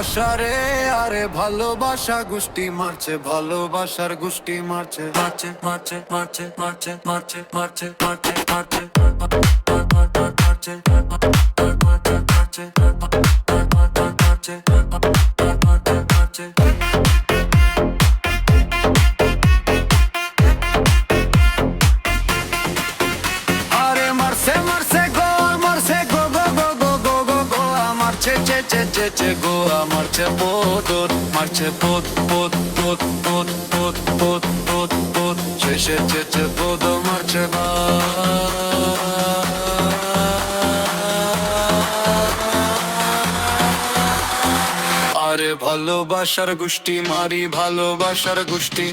ভালোবাসা রে, আরে ভালোবাসা গুষ্টি মারছে, ভালোবাসার গুষ্টি মারছে, মারছে মারছে মারছে মারছে মারছে মারছে মারছে মারছে আরে মারছে মারছে গো, মারছে গো গো গো গো গো গো গো, মারছে চে চে চে চে গো, মারছে পোদ মারছে পোদ পোদ পোদ পোদ পোদ পোদ পোদ পোদ চে চে চে চে পোদ মারছে বা। আরে ভালোবাসার গুষ্টি মারি, ভালোবাসার গুষ্টি।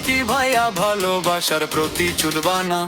কি ভাইয়া ভালোবাসার প্রতি চুলবানা।